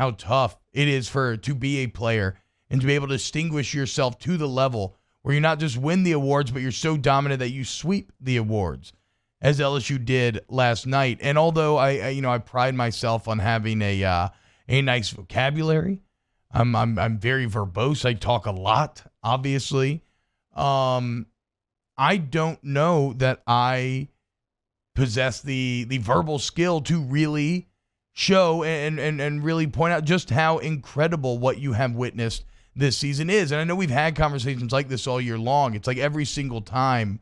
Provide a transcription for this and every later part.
how tough it is to be a player and to be able to distinguish yourself to the level where you not just win the awards, but you're so dominant that you sweep the awards, as LSU did last night. And although I pride myself on having a nice vocabulary, I'm very verbose. I talk a lot, obviously. I don't know that I possess the verbal skill to really show and really point out just how incredible what you have witnessed this season is. And I know we've had conversations like this all year long. It's like every single time,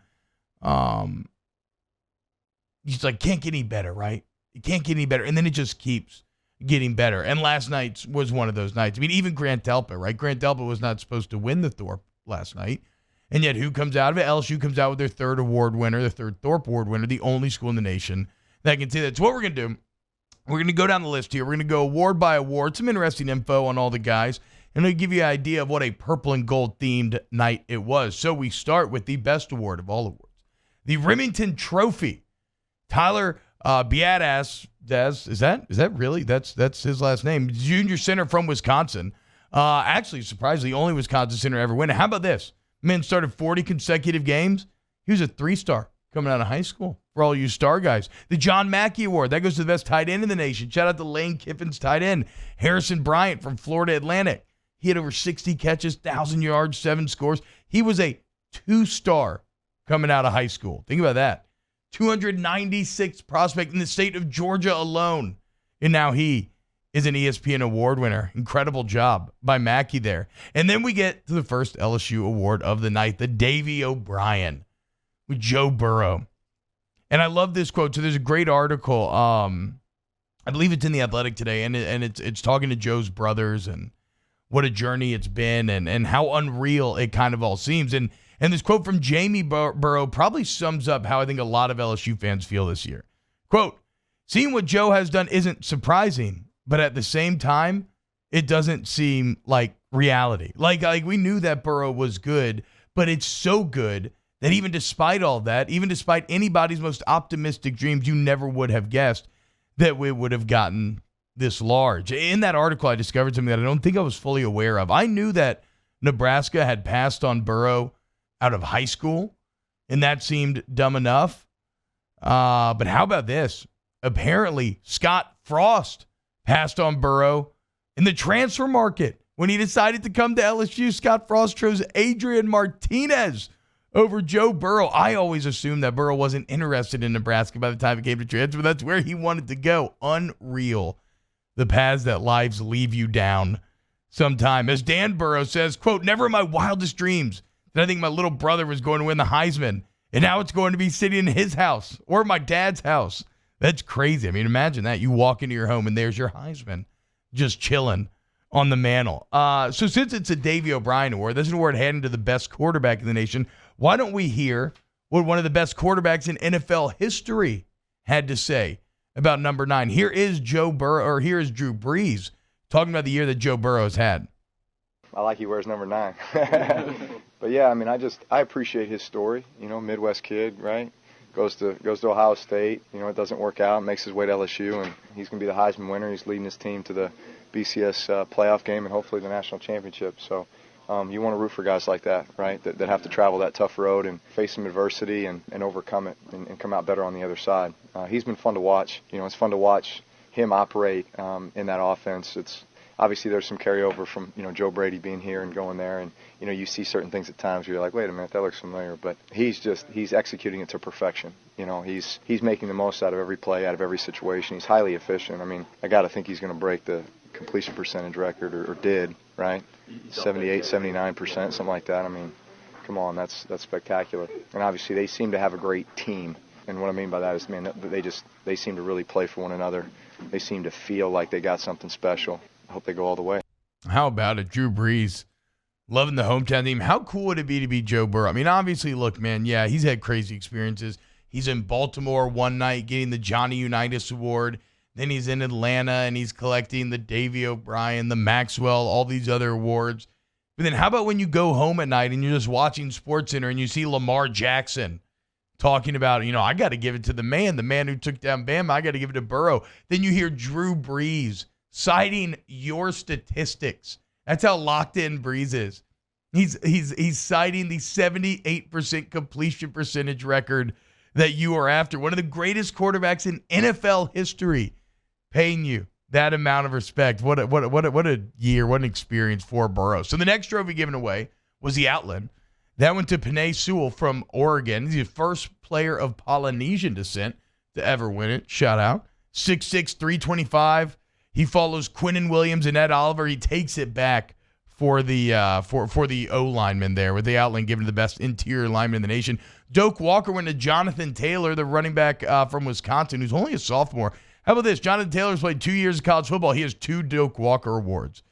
it's like, can't get any better, right? It can't get any better. And then it just keeps getting better. And last night was one of those nights. I mean, even Grant Delpit, right? Grant Delpit was not supposed to win the Thorpe last night. And yet who comes out of it? LSU comes out with their third award winner, their third Thorpe Award winner, the only school in the nation that can say that. So what we're going to do, we're going to go down the list here. We're going to go award by award, some interesting info on all the guys, and I'll give you an idea of what a purple and gold themed night it was. So we start with the best award of all awards, the Remington Trophy. Tyler Biadasz, is that really? That's his last name. Junior center from Wisconsin. Actually, surprisingly, only Wisconsin center ever win. How about this? Man started 40 consecutive games. He was a 3-star coming out of high school for all you star guys. The John Mackey Award, that goes to the best tight end in the nation. Shout out to Lane Kiffin's tight end. Harrison Bryant from Florida Atlantic. He had over 60 catches, 1,000 yards, 7 scores. He was a 2-star coming out of high school. Think about that. 296 prospect in the state of Georgia alone. And now he is an ESPN award winner. Incredible job by Mackey there. And then we get to the first LSU award of the night, the Davy O'Brien with Joe Burrow. And I love this quote. So there's a great article. I believe it's in The Athletic today, and it's talking to Joe's brothers and what a journey it's been and how unreal it kind of all seems. And this quote from Jamie Burrow probably sums up how I think a lot of LSU fans feel this year. Quote, seeing what Joe has done isn't surprising, but at the same time, it doesn't seem like reality. Like we knew that Burrow was good, but it's so good that even despite all that, even despite anybody's most optimistic dreams, you never would have guessed that we would have gotten this large. In that article, I discovered something that I don't think I was fully aware of. I knew that Nebraska had passed on Burrow out of high school, and that seemed dumb enough. But how about this? Apparently, Scott Frost passed on Burrow in the transfer market. When he decided to come to LSU, Scott Frost chose Adrian Martinez over Joe Burrow. I always assumed that Burrow wasn't interested in Nebraska by the time it came to transfer, but that's where he wanted to go. Unreal. The paths that lives leave you down sometime. As Dan Burrow says, quote, never in my wildest dreams did I think my little brother was going to win the Heisman, and now it's going to be sitting in his house or my dad's house. That's crazy. I mean, imagine that. You walk into your home and there's your Heisman just chilling on the mantle. So since it's a Davy O'Brien Award, that's an award handed to the best quarterback in the nation. Why don't we hear what one of the best quarterbacks in NFL history had to say about number 9? Here is Joe Burrow, or here is Drew Brees talking about the year that Joe Burrow has had. I like he wears number 9. But yeah, I mean, I appreciate his story. You know, Midwest kid, right? Goes to Ohio State. You know, it doesn't work out. Makes his way to LSU, and he's going to be the Heisman winner. He's leading his team to the BCS playoff game and hopefully the national championship. So you want to root for guys like that, right? That have to travel that tough road and face some adversity and overcome it and come out better on the other side. He's been fun to watch. You know, it's fun to watch him operate in that offense. It's obviously there's some carryover from, you know, Joe Brady being here and going there, and you know, you see certain things at times where you're like, wait a minute, that looks familiar, but he's executing it to perfection. You know, he's making the most out of every play, out of every situation. He's highly efficient. I mean, I got to think he's going to break the completion percentage record, or did, right? 78, 79%, something like that. I mean, come on, that's spectacular. And obviously they seem to have a great team. And what I mean by that is, man, they seem to really play for one another. They seem to feel like they got something special. I hope they go all the way. How about it? Drew Brees, loving the hometown team. How cool would it be to be Joe Burrow? I mean, obviously, look, man, yeah, he's had crazy experiences. He's in Baltimore one night getting the Johnny Unitas Award. Then he's in Atlanta and he's collecting the Davy O'Brien, the Maxwell, all these other awards. But then how about when you go home at night and you're just watching SportsCenter and you see Lamar Jackson talking about, you know, I got to give it to the man who took down Bama. I got to give it to Burrow. Then you hear Drew Brees citing your statistics. That's how locked in Brees is. He's citing the 78% completion percentage record that you are after. One of the greatest quarterbacks in NFL history, paying you that amount of respect. What a year, what an experience for Burrow. So the next trophy given away was the Outland. That went to Panay Sewell from Oregon. He's the first player of Polynesian descent to ever win it. Shout out. 6'6", 325. He follows Quinnen Williams and Ed Oliver. He takes it back for the O lineman there, with the Outland given the best interior lineman in the nation. Doak Walker went to Jonathan Taylor, the running back from Wisconsin, who's only a sophomore. How about this? Jonathan Taylor's played 2 years of college football. He has 2 Doak Walker awards.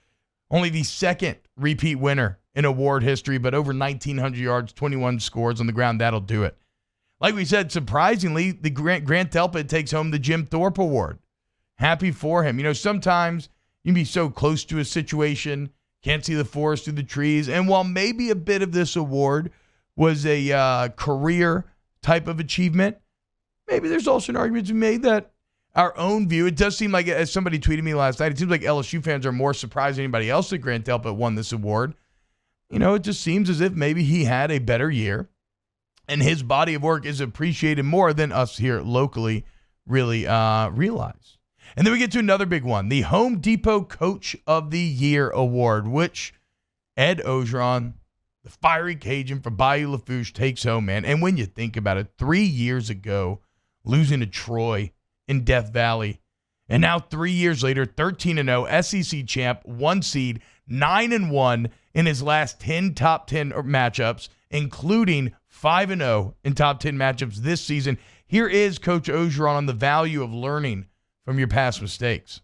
Only the second repeat winner in award history, but over 1,900 yards, 21 scores on the ground. That'll do it. Like we said, surprisingly, the Grant Delpit takes home the Jim Thorpe Award. Happy for him. You know, sometimes you can be so close to a situation, can't see the forest through the trees. And while maybe a bit of this award was a career type of achievement, maybe there's also an argument to be made that our own view, it does seem like, as somebody tweeted me last night, it seems like LSU fans are more surprised than anybody else that Grant Delpit won this award. You know, it just seems as if maybe he had a better year and his body of work is appreciated more than us here locally really realize. And then we get to another big one, the Home Depot Coach of the Year Award, which Ed Ogeron, the fiery Cajun from Bayou Lafourche, takes home, man. And when you think about it, 3 years ago, losing to Troy in Death Valley, and now 3 years later, 13-0, SEC champ, 1 seed, 9-1 in his last 10 top 10 matchups, including 5-0 in top 10 matchups this season. Here is Coach Ogeron on the value of learning from your past mistakes.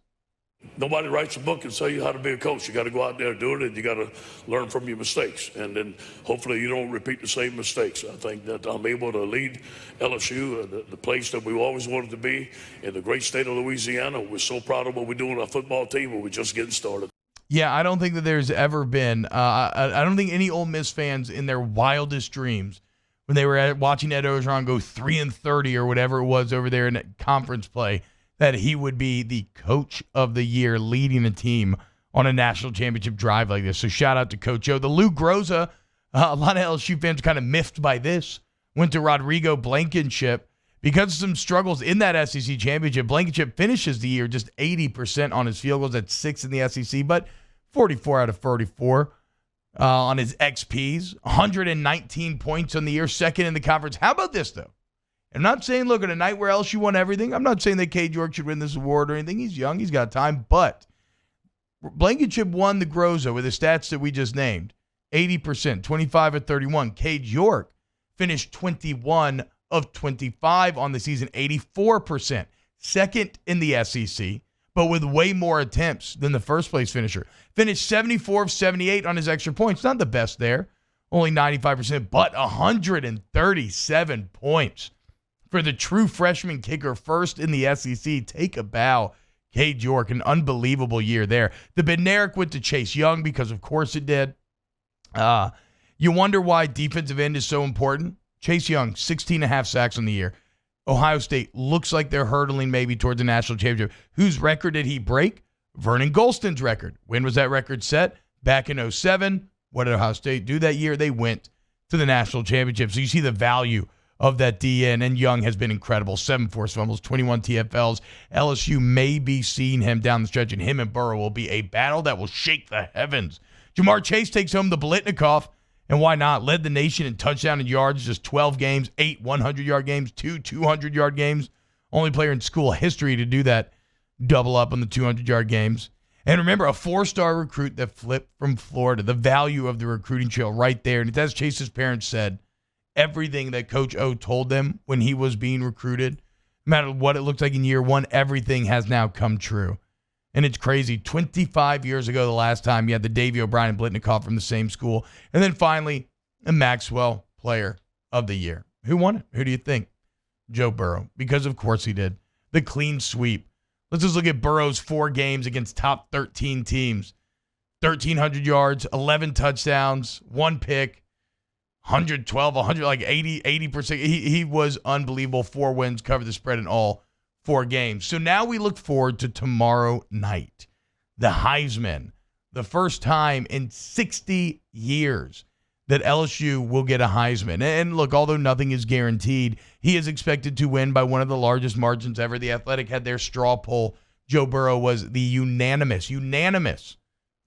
Nobody writes a book and tell you how to be a coach. You got to go out there and do it, and you got to learn from your mistakes. And then hopefully you don't repeat the same mistakes. I think that I'm able to lead LSU, the place that we always wanted to be, in the great state of Louisiana. We're so proud of what we do on our football team, but we're just getting started. Yeah, I don't think that there's ever been, I don't think any Ole Miss fans in their wildest dreams, when they were watching Ed Ogeron go 3-30 or whatever it was over there in conference play, that he would be the coach of the year leading a team on a national championship drive like this. So shout out to Coach O. The Lou Groza, a lot of LSU fans kind of miffed by this, went to Rodrigo Blankenship. Because of some struggles in that SEC championship, Blankenship finishes the year just 80% on his field goals at 6 in the SEC, but 44 out of 44 on his XPs, 119 points on the year, second in the conference. How about this, though? I'm not saying, look, at a night where LSU won everything, I'm not saying that Cade York should win this award or anything. He's young. He's got time. But Blankenship won the Groza with the stats that we just named. 80%, 25 of 31. Cade York finished 21 of 25 on the season, 84%. Second in the SEC, but with way more attempts than the first-place finisher. Finished 74 of 78 on his extra points. Not the best there. Only 95%, but 137 points. For the true freshman kicker, first in the SEC, take a bow. Cade York, an unbelievable year there. The Bednarik went to Chase Young because, of course, it did. You wonder why defensive end is so important. Chase Young, 16.5 sacks on the year. Ohio State looks like they're hurtling maybe towards a national championship. Whose record did he break? Vernon Golston's record. When was that record set? Back in 2007. What did Ohio State do that year? They went to the national championship. So you see the value of that DN, and Young has been incredible. 7 forced fumbles, 21 TFLs. LSU may be seeing him down the stretch, and him and Burrow will be a battle that will shake the heavens. Jamar Chase takes home the Biletnikoff, and why not? Led the nation in touchdown and yards, just 12 games, 8 100-yard games, 2 200-yard games. Only player in school history to do that, double up on the 200-yard games. And remember, a 4-star recruit that flipped from Florida, the value of the recruiting trail right there. And as Chase's parents said, everything that Coach O told them when he was being recruited, no matter what it looked like in year one, everything has now come true. And it's crazy. 25 years ago, the last time you had the Davey O'Brien and Biletnikoff from the same school. And then finally, a Maxwell Player of the Year. Who won it? Who do you think? Joe Burrow. Because, of course, he did. The clean sweep. Let's just look at Burrow's 4 games against top 13 teams. 1,300 yards, 11 touchdowns, 1 pick, 112, 100, like 80%. He was unbelievable. 4 wins, covered the spread in all 4 games. So now we look forward to tomorrow night. the Heisman. The first time in 60 years that LSU will get a Heisman. And look, although nothing is guaranteed, he is expected to win by one of the largest margins ever. The Athletic had their straw poll. Joe Burrow was the unanimous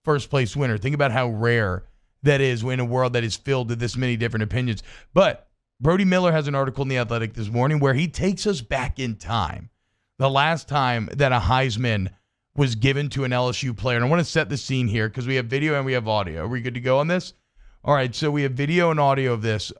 first place winner. Think about how rare that is in a world that is filled with this many different opinions. But Brody Miller has an article in The Athletic this morning where he takes us back in time. The last time that a Heisman was given to an LSU player. And I want to set the scene here because we have video and we have audio. Are we good to go on this? All right, so we have video and audio of this.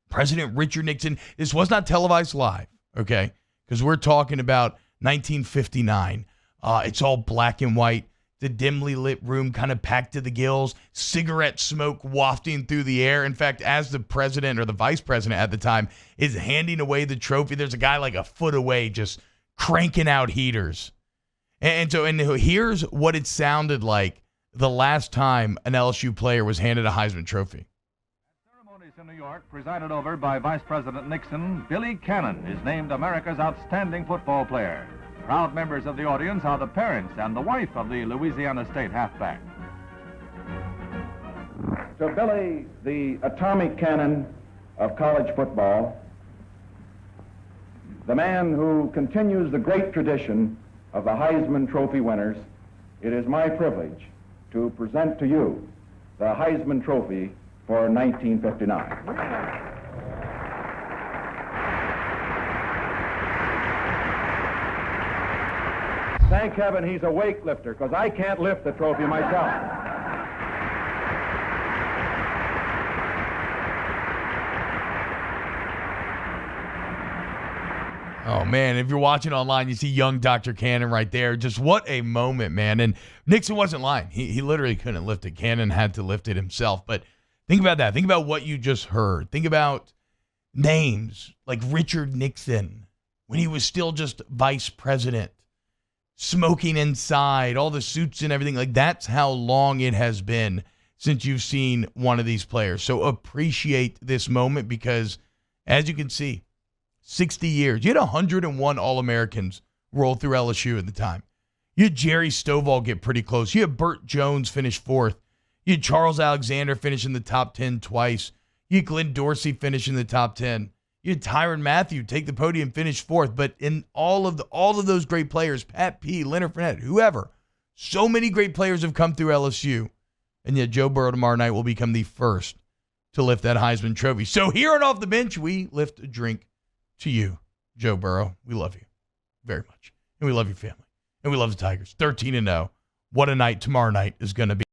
President Richard Nixon. This was not televised live, okay? Because we're talking about 1959. It's all black and white. The dimly lit room kind of packed to the gills. Cigarette smoke wafting through the air. In fact, as the president or the vice president at the time is handing away the trophy, there's a guy like a foot away just cranking out heaters. And here's what it sounded like the last time an LSU player was handed a Heisman Trophy. Ceremonies in New York presided over by Vice President Nixon, Billy Cannon is named America's outstanding football player. Proud members of the audience are the parents and the wife of the Louisiana State halfback. To Billy, the atomic cannon of college football, the man who continues the great tradition of the Heisman Trophy winners, it is my privilege to present to you the Heisman Trophy for 1959. Thank heaven he's a weightlifter, because I can't lift the trophy myself. Oh, man, if you're watching online, you see young Dr. Cannon right there. Just what a moment, man. And Nixon wasn't lying. He literally couldn't lift it. Cannon had to lift it himself. But think about that. Think about what you just heard. Think about names like Richard Nixon when he was still just vice president, smoking inside, all the suits and everything. Like, that's how long it has been since you've seen one of these players. So appreciate this moment because, as you can see, 60 years. You had 101 All-Americans roll through LSU at the time. You had Jerry Stovall get pretty close. You had Burt Jones finish fourth. You had Charles Alexander finish in the top 10 twice. You had Glenn Dorsey finish in the top 10. You had Tyrann Mathieu take the podium, finish fourth. But in all of those great players, Pat P., Leonard Fournette, whoever, so many great players have come through LSU. And yet Joe Burrow tomorrow night will become the first to lift that Heisman Trophy. So here on Off the Bench, we lift a drink to you, Joe Burrow. We love you very much. And we love your family. And we love the Tigers. 13-0. What a night tomorrow night is going to be.